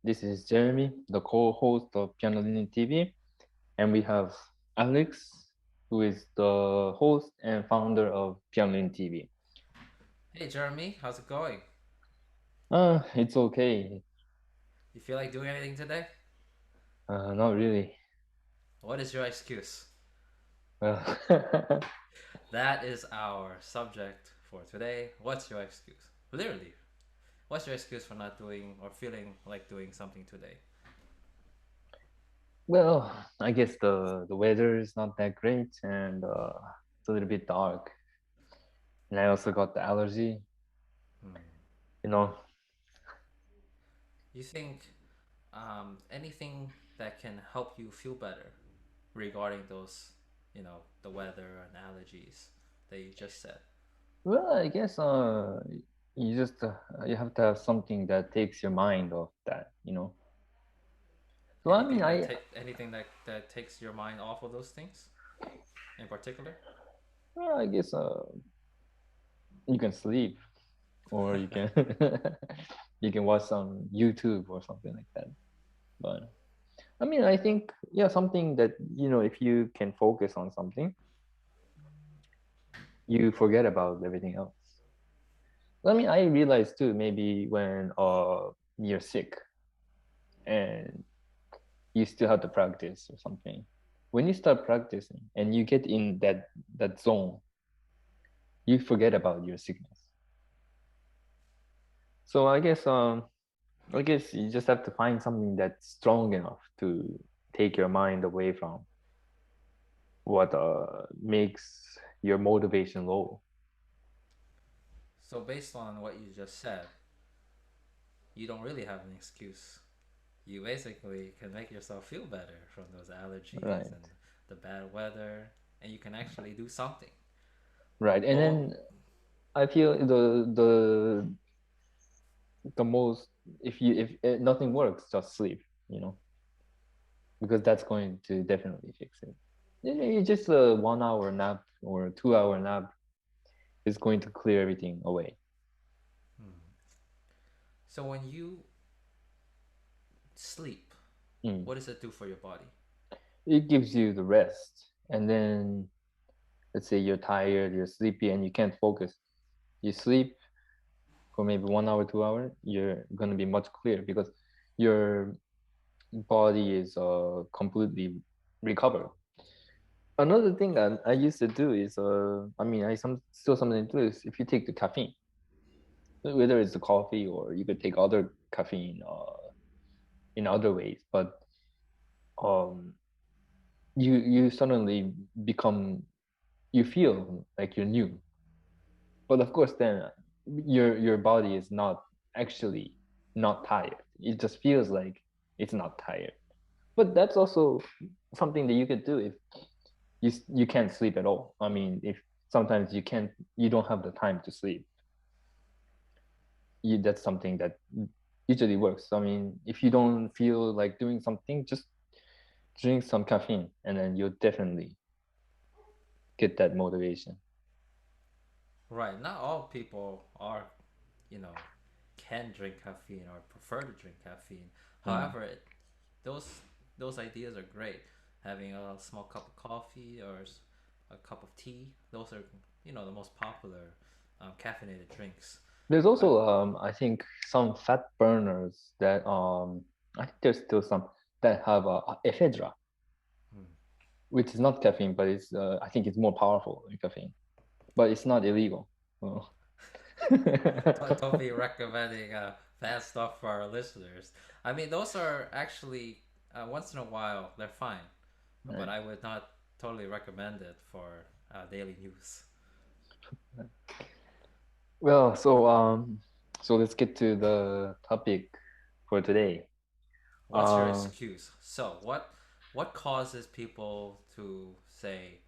This is Jeremy, the co-host of Pianolin TV, and we have Alex, who is the host and founder of Pianolin TV. Hey Jeremy, how's it going? It's okay. You feel like doing anything today? Not really. What is your excuse? Well, That is our subject for today. What's your excuse? Literally, what's your excuse for not doing or feeling like doing something today? well, I guess the weather is not that great, and it's a little bit dark. And I also got the allergy. Hmm. You know, You think anything that can help you feel better regarding those, the weather and allergies that you just said? well, I guess you just you have to have something that takes your mind off that. So I mean, Anything that takes your mind off of those things in particular? I guess you can sleep or you can you can watch some YouTube or something like that. But I mean, I think yeah, something that if you can focus on something, you forget about everything else. I mean, I realized too, maybe when you're sick and you still have to practice or something. When you start practicing and you get in that zone, you forget about your sickness. So I guess you just have to find something that's strong enough to take your mind away from what makes your motivation low. So based on what you just said, you don't really have an excuse. You basically can make yourself feel better from those allergies and Right. the bad weather, and you can actually do something. Right. And But then I feel the most, if nothing works, just sleep, you know, because that's going to definitely fix it. It's just a 1 hour nap or a 2 hour nap is going to clear everything away. hmm. So when you sleep, Mm. what does it do for your body? It gives you the rest. And then let's say you're tired, you're sleepy, and you can't focus. You sleep for maybe 1 hour, 2 hour, you're gonna be much clearer because your body is completely recovered. Another thing I used to do is I mean I still something to do is if you take the caffeine, whether it's the coffee or you could take other caffeine in other ways, but um you suddenly become you feel like you're new. But of course then your body is not actually not tired. It just feels like it's not tired. But that's also something that you could do if you can't sleep at all. I mean, if sometimes you don't have the time to sleep, that's something that usually works. I mean, if you don't feel like doing something, just drink some caffeine, and then you'll definitely get that motivation. Right. Not all people are, you know, can drink caffeine or prefer to drink caffeine. Mm. However, those those ideas are great. Having a small cup of coffee or a cup of tea. Those are the most popular caffeinated drinks. There's I, also I think some fat burners that I think there's still some that have ephedra, hmm. which is not caffeine, but it's I think it's more powerful than caffeine, but it's not illegal. Oh. Don't be recommending bad stuff for our listeners. I mean, those are actually once in a while they're fine, but Right. I would not totally recommend it for daily use. Well, so let's get to the topic for today. What's your Uh, excuse? So what causes people to say,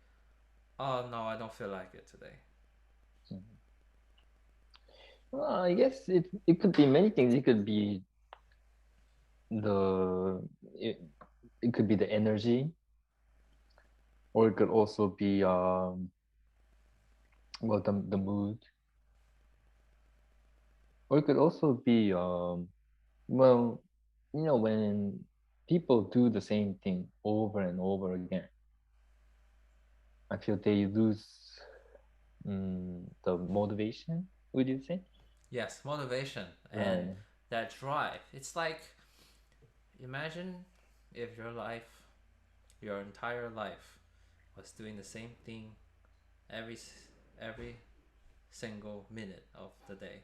"Oh no, I don't feel like it today." well, I guess it could be many things. It could be the it, it could be the energy, or it could also be well the mood, or it could also be well. when people do the same thing over and over again, I feel they lose the motivation. Would you say? Yes, motivation and Right. that drive. It's like, imagine if your life, your entire life, was doing the same thing every every single minute of the day.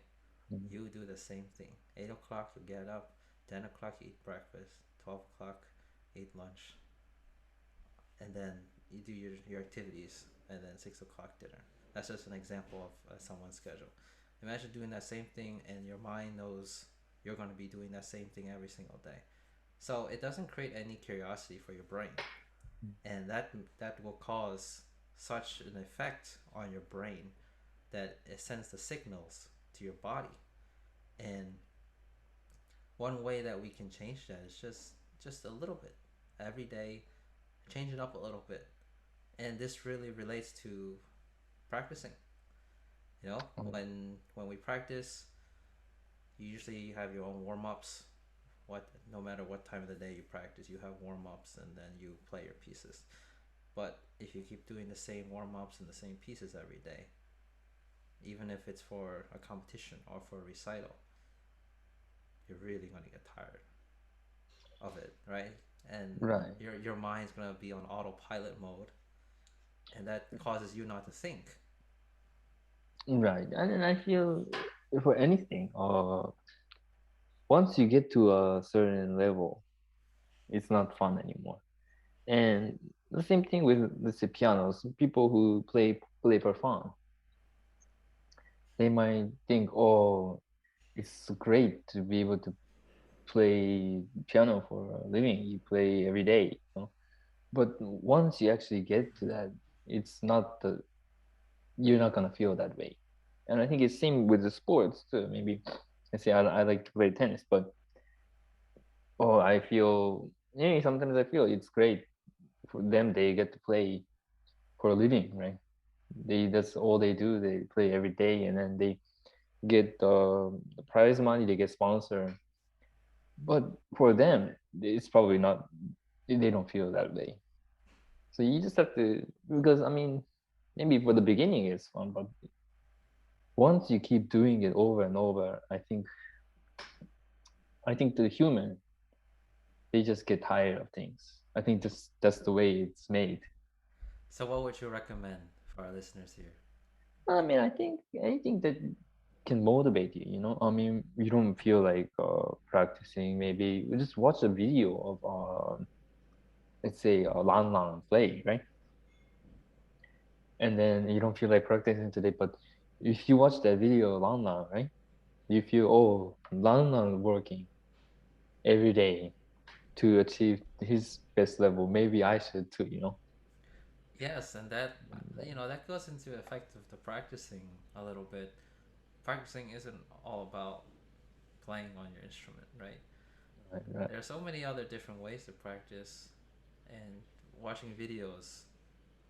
Mm. You do the same thing. 8 o'clock you get up, 10 o'clock you eat breakfast, 12 o'clock eat lunch, and then you do your activities, and then 6 o'clock dinner. That's just an example of someone's schedule. Imagine doing that same thing, and your mind knows you're going to be doing that same thing every single day. So it doesn't create any curiosity for your brain, and that will cause such an effect on your brain that it sends the signals to your body. And one way that we can change that is just a little bit every day, change it up a little bit. And this really relates to practicing. When we practice, you usually have your own warm-ups. What No matter what time of the day you practice, you have warm-ups and then you play your pieces. But if you keep doing the same warm-ups and the same pieces every day, even if it's for a competition or for a recital, you're really going to get tired of it, right? And Right. your mind's going to be on autopilot mode, and that causes you not to think. Right. And then I feel for anything, once you get to a certain level, it's not fun anymore. And the same thing with, let's say, pianos. People who play for fun, they might think, oh, it's great to be able to play piano for a living. You play every day. But once you actually get to that, it's not the you're not gonna feel that way. And I think it's same with the sports too. Maybe I say I like to play tennis, but I feel sometimes I feel it's great for them. They get to play for a living, right? That's all they do. They play every day, and then they get the prize money. They get sponsored. But for them, it's probably not. They don't feel that way. So you just have to, because I mean, maybe for the beginning it's fun, but once you keep doing it over and over, I think the human, they just get tired of things. I think that's the way it's made. So, what would you recommend for our listeners here? I mean, I think anything that can motivate you. I mean, you don't feel like practicing. Maybe you just watch a video of, let's say, a Lan Lan play, right? And then you don't feel like practicing today, but if you watch that video of Lan Lan, right? You feel, oh, Lan Lan working every day to achieve his best level. Maybe I should too. Yes, and that goes into the effect of the practicing a little bit. Practicing isn't all about playing on your instrument, right? Right, right, There are so many other different ways to practice, and watching videos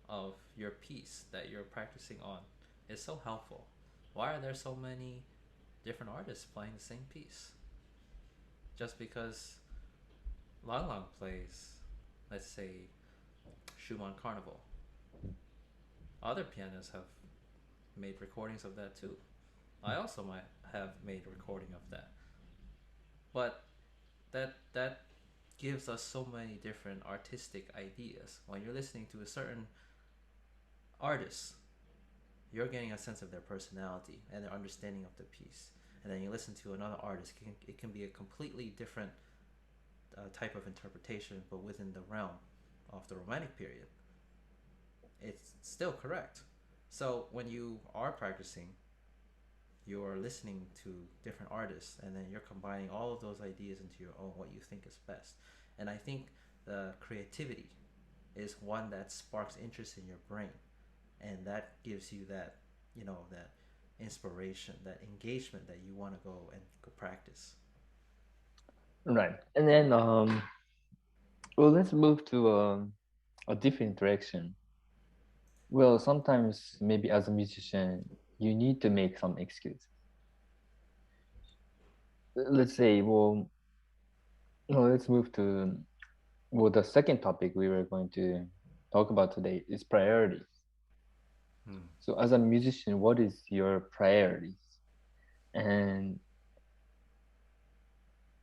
of your piece that you're practicing on is so helpful. Why are there so many different artists playing the same piece? Just because Lang Lang plays, let's say, Schumann Carnival, other pianists have made recordings of that too. I also might have made a recording of that. But that gives us so many different artistic ideas. When you're listening to a certain artist, you're getting a sense of their personality and their understanding of the piece. And then you listen to another artist, it can be a completely different type of interpretation, but within the realm of the Romantic period. It's still correct. So when you are practicing, you're listening to different artists, and then you're combining all of those ideas into your own, what you think is best. And I think the creativity is one that sparks interest in your brain, and that gives you that inspiration, that engagement that you want to go and go practice. right. And then, well, let's move to a different direction. Well, sometimes maybe as a musician, you need to make some excuse. Let's say, well, Well, let's move to, well, the second topic we were going to talk about today is priorities. Hmm. So, as a musician, what is your priorities? And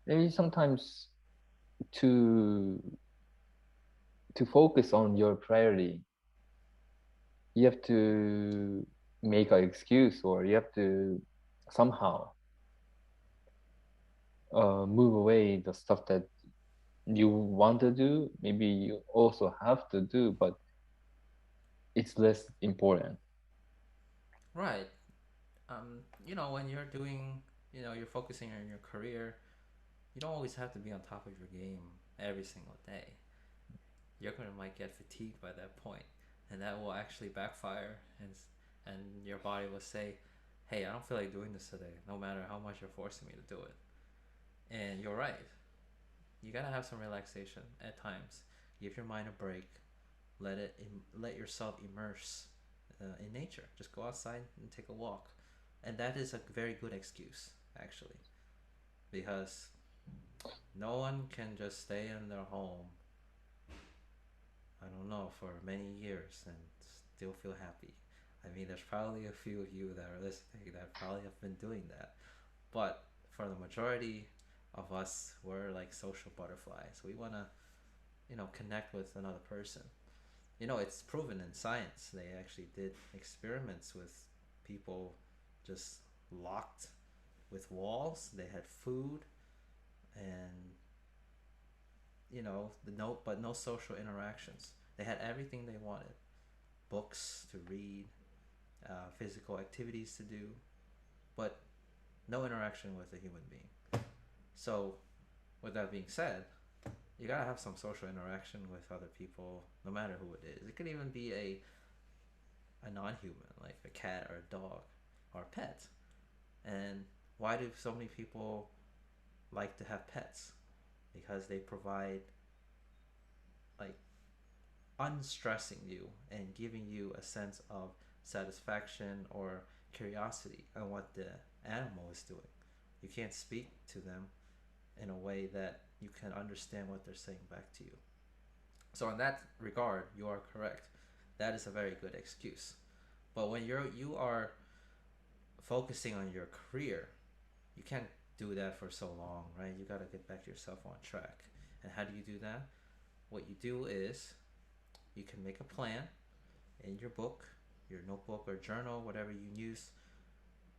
maybe sometimes to focus on your priority, you have to make an excuse, or you have to somehow move away the stuff that you want to do. Maybe you also have to do, but it's less important. Right. When you're doing, you're focusing on your career, you don't always have to be on top of your game every single day. You're gonna might get fatigued by that point, and that will actually backfire, and your body will say, "Hey, I don't feel like doing this today, no matter how much you're forcing me to do it." And you're right. You gotta have some relaxation at times. Give your mind a break. Let yourself immerse in nature. Just go outside and take a walk, and that is a very good excuse actually, because no one can just stay in their home, I don't know, for many years and still feel happy. I mean, there's probably a few of you that are listening that probably have been doing that, but for the majority of us, we're like social butterflies. We want to, connect with another person. It's proven in science. They actually did experiments with people just locked with walls. They had food and the no social interactions. They had everything they wanted: books to read, physical activities to do, but no interaction with a human being. So, with that being said, you gotta have some social interaction with other people, no matter who it is. It could even be a non-human, like a cat or a dog or a pet. And why do so many people like to have pets? Because they provide, like, unstressing you and giving you a sense of satisfaction or curiosity on what the animal is doing. You can't speak to them in a way that you can understand what they're saying back to you. So in that regard, you are correct. That is a very good excuse. But when you are focusing on your career, you can't do that for so long, right? You got to get back yourself on track. And how do you do that? What you do is you can make a plan in your book, your notebook or journal, whatever you use.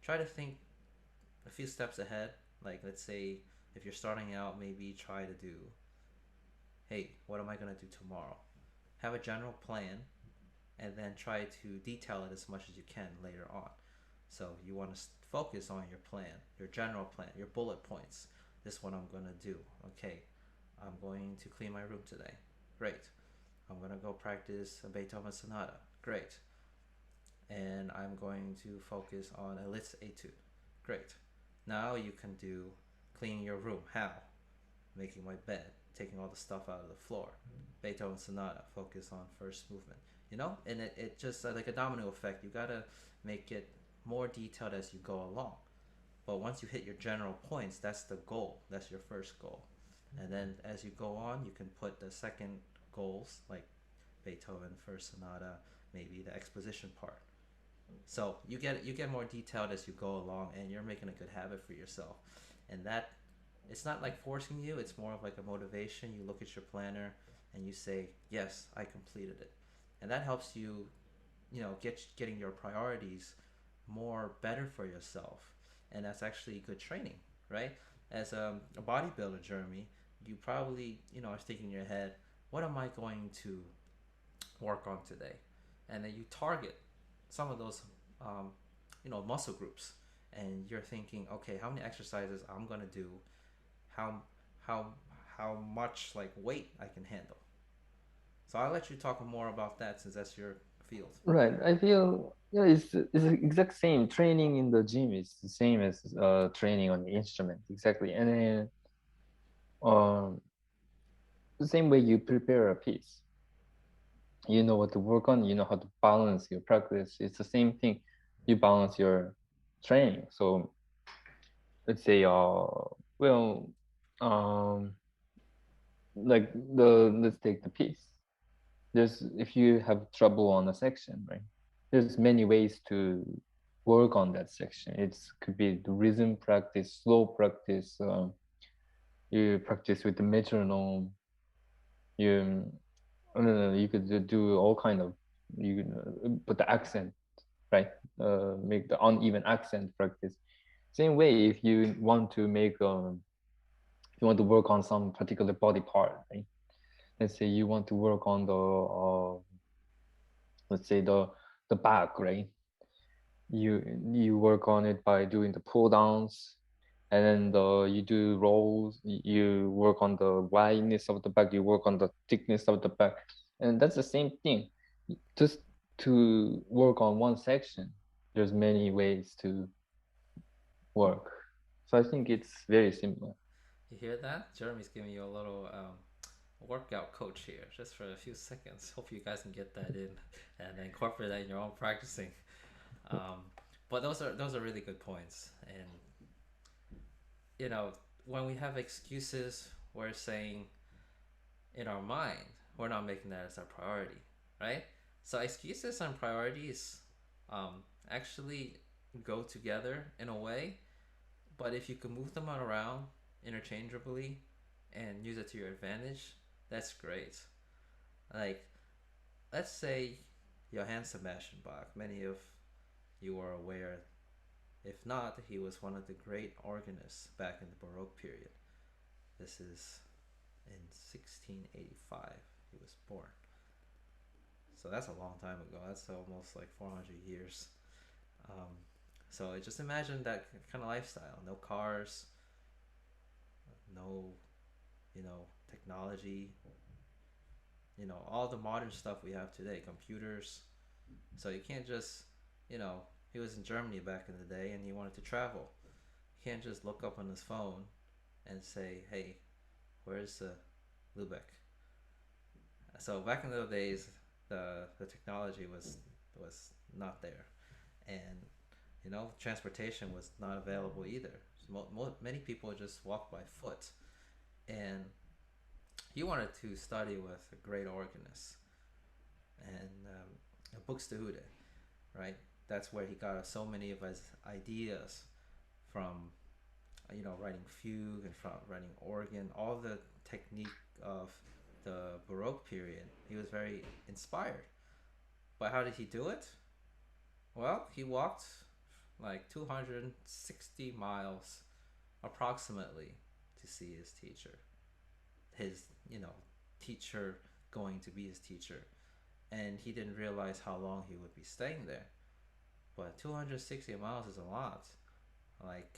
Try to think a few steps ahead. Like, let's say if you're starting out, maybe try to do, hey, what am I going to do tomorrow? Have a general plan and then try to detail it as much as you can later on. So you want to focus on your plan, your general plan, your bullet points. This is what I'm going to do. Okay, I'm going to clean my room today. Great. I'm going to go practice a Beethoven sonata. Great. And I'm going to focus on a Liszt etude. Great. Now you can do cleaning your room. How? Making my bed, taking all the stuff out of the floor. Beethoven sonata, focus on first movement. And it just like a domino effect. You gotta make it more detailed as you go along. But once you hit your general points, that's the goal. That's your first goal. And then as you go on, you can put the second goals, like Beethoven first sonata, maybe the exposition part. So you get more detailed as you go along, and you're making a good habit for yourself. And that, it's not like forcing you; it's more of like a motivation. You look at your planner and you say, "Yes, I completed it," and that helps you, getting your priorities more better for yourself, and that's actually good training, right? As a bodybuilder, Jeremy, you probably are thinking in your head, "What am I going to work on today?" And then you target some of those muscle groups, and you're thinking, okay, how many exercises I'm gonna do, how how how much like weight I can handle. So I'll let you talk more about that since that's your field. Right. I feel, yeah, it's the exact same. Training in the gym is the same as training on the instrument. Exactly. And then um, the same way you prepare a piece, you know what to work on, you know how to balance your practice. It's the same thing. You balance your training. So let's say, well, um, like the let's take the piece. There's if you have trouble on a section, right? There's many ways to work on that section. It's could be the rhythm practice, slow practice. You practice with the metronome. You you could do all kind of you put the accent right. Make the uneven accent practice. Same way, if you want to make if you want to work on some particular body part, right? Let's say you want to work on the let's say the back, right? You work on it by doing the pull downs, and then you do rolls. You work on the wideness of the back. You work on the thickness of the back, and that's the same thing. Just to work on one section, there's many ways to work. So I think it's very similar. You hear that? Jeremy's giving you a little workout coach here, just for a few seconds. Hope you guys can get that in and incorporate that in your own practicing. Um, but those are really good points, and you know, when we have excuses, we're saying in our mind we're not making that as our priority, right? So excuses and priorities actually go together in a way, but if you can move them around interchangeably and use it to your advantage, that's great. Like, let's say Johann Sebastian Bach. Many of you are aware. If not, he was one of the great organists back in the Baroque period. This is in 1685. He was born. So that's a long time ago. That's almost like 400 years. Um, so just imagine that kind of lifestyle. No cars, no, technology, all the modern stuff we have today, computers. So you can't just, you know, he was in Germany back in the day and he wanted to travel. He can't just look up on his phone and say, hey, where's Lubeck? So back in those days, the technology was not there, and transportation was not available either. So many people just walk by foot, and he wanted to study with a great organist and Buxtehude, right? That's where he got so many of his ideas from, writing fugue and from writing organ, all the technique of the Baroque period. He was very inspired. But how did he do it? Well, he walked like 260 miles approximately to see his teacher. His, teacher going to be his teacher. And he didn't realize how long he would be staying there. But 260 miles is a lot. Like,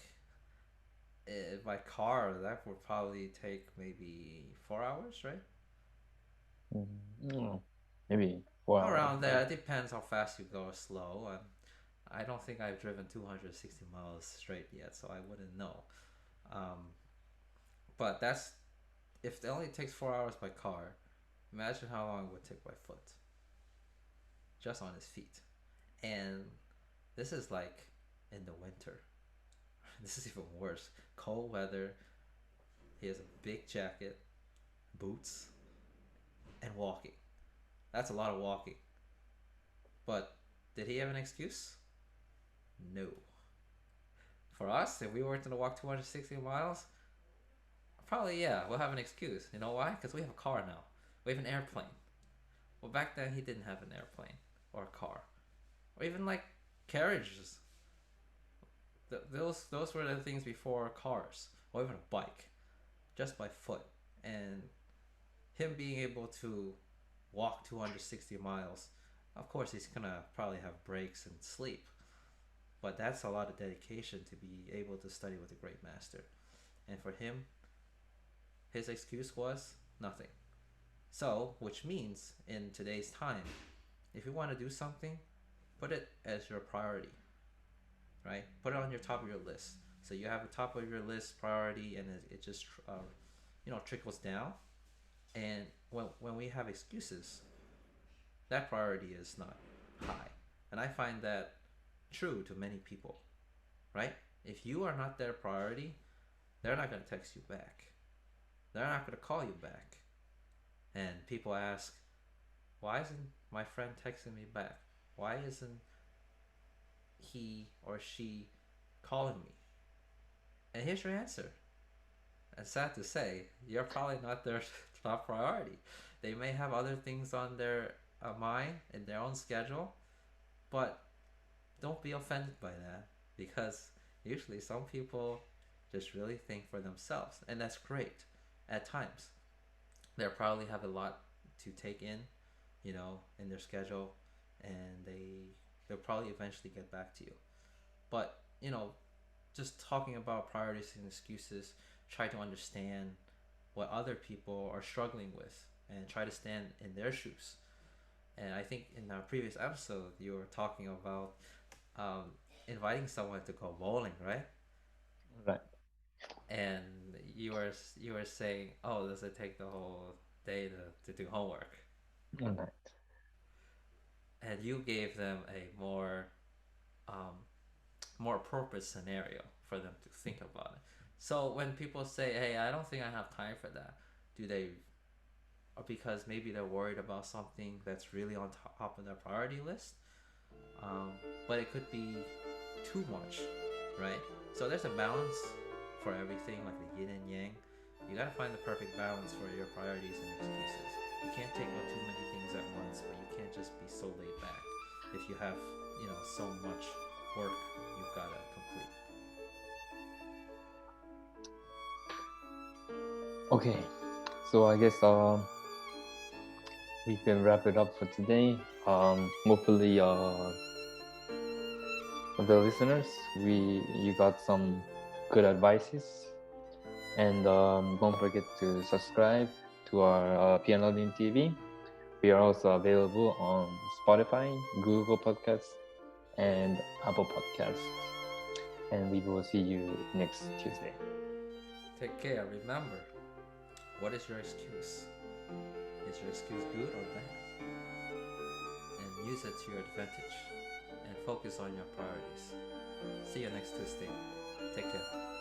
by car, that would probably take maybe 4 hours, right? Oh, maybe 4 hours, Around there. right? It depends how fast you go or slow. I don't think I've driven 260 miles straight yet, so I wouldn't know. Um, but that's if it only takes 4 hours by car. Imagine how long it would take by foot, just on his feet. And this is like in the winter. This is even worse. Cold weather. He has a big jacket, boots, and walking. That's a lot of walking. But did he have an excuse? No. For us, if we were to walk 260 miles, probably, yeah, we'll have an excuse. You know why? Because we have a car now. We have an airplane. Well, back then he didn't have an airplane or a car or even like carriages. Those were the things before cars or even a bike, just by foot. And him being able to walk 260 miles, of course he's gonna probably have breaks and sleep, but that's a lot of dedication to be able to study with a great master. And for him, his excuse was nothing. So, which means in today's time, if you want to do something, put it as your priority, right? Put it on your top of your list. So you have a top of your list priority, and it just trickles down. And when we have excuses, that priority is not high. And I find that true to many people, right? If you are not their priority, they're not going to text you back. They're not going to call you back. And people ask, why isn't my friend texting me back? Why isn't he or she calling me? And here's your answer. And sad to say, you're probably not their top priority. They may have other things on their mind in their own schedule, but don't be offended by that, because usually some people just really think for themselves, and that's great. At times, they'll probably have a lot to take in, in their schedule, and they'll probably eventually get back to you. But just talking about priorities and excuses, try to understand what other people are struggling with and try to stand in their shoes. And I think in our previous episode, you were talking about um, inviting someone to go bowling, right? Right. And you were saying, oh, does it take the whole day to do homework? Right. And you gave them a um, more appropriate scenario for them to think about it. So when people say, hey, I don't think I have time for that, do they, or because maybe they're worried about something that's really on top of their priority list, um, but it could be too much, right? So there's a balance for everything, like the yin and yang. You gotta find the perfect balance for your priorities and excuses. You can't take on too many things at once, but you can't just be so laid back if you have, so much work you've gotta complete. Okay. So I guess we can wrap it up for today. Hopefully the listeners, you got some good advices, and don't forget to subscribe to our Pianolin TV. We are also available on Spotify, Google Podcasts, and Apple Podcasts. And we will see you next Tuesday. Take care. Remember, what is your excuse? Is your excuse good or bad? And use it to your advantage. And focus on your priorities. See you next Tuesday. Take care.